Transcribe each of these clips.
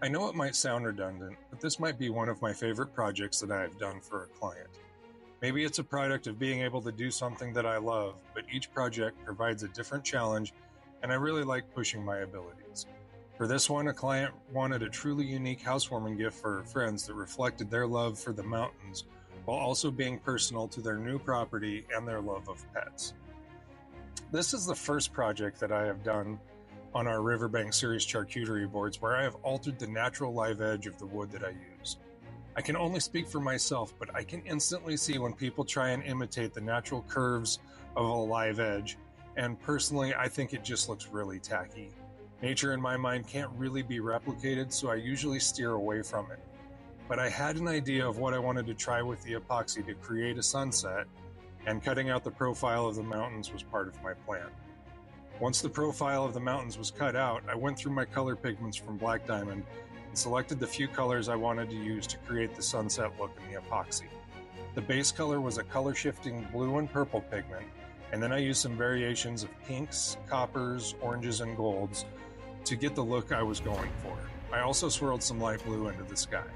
I know it might sound redundant, but this might be one of my favorite projects that I have done for a client. Maybe it's a product of being able to do something that I love, but each project provides a different challenge, and I really like pushing my abilities. For this one, a client wanted a truly unique housewarming gift for her friends that reflected their love for the mountains while also being personal to their new property and their love of pets. This is the first project that I have done on our RiverBank Series charcuterie boards where I have altered the natural live edge of the wood that I use. I can only speak for myself, but I can instantly see when people try and imitate the natural curves of a live edge, and personally, I think it just looks really tacky. Nature in my mind can't really be replicated, so I usually steer away from it. But I had an idea of what I wanted to try with the epoxy to create a sunset, and cutting out the profile of the mountains was part of my plan. Once the profile of the mountains was cut out, I went through my color pigments from Black Diamond and selected the few colors I wanted to use to create the sunset look in the epoxy. The base color was a color-shifting blue and purple pigment, and then I used some variations of pinks, coppers, oranges, and golds to get the look I was going for. I also swirled some light blue into the sky.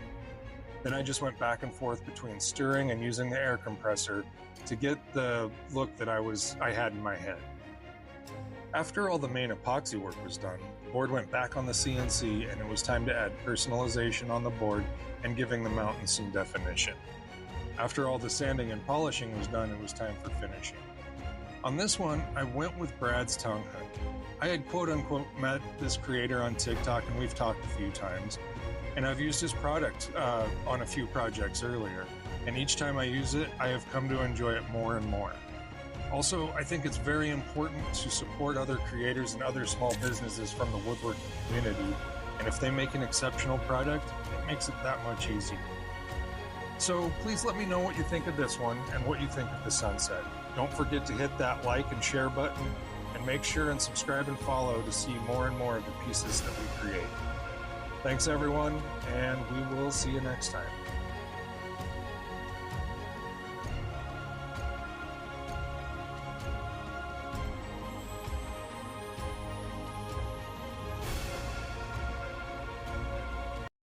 Then I just went back and forth between stirring and using the air compressor to get the look that I had in my head. After all the main epoxy work was done, the board went back on the CNC and it was time to add personalization on the board and giving the mountains some definition. After all the sanding and polishing was done, it was time for finishing. On this one, I went with Brad's tongue hunt. I had quote-unquote met this creator on TikTok and we've talked a few times, and I've used his product on a few projects earlier, and each time I use it, I have come to enjoy it more and more. Also, I think it's very important to support other creators and other small businesses from the woodworking community, and if they make an exceptional product, it makes it that much easier. So please let me know what you think of this one and what you think of the sunset. Don't forget to hit that like and share button, and make sure and subscribe and follow to see more and more of the pieces that we create. Thanks everyone, and we will see you next time.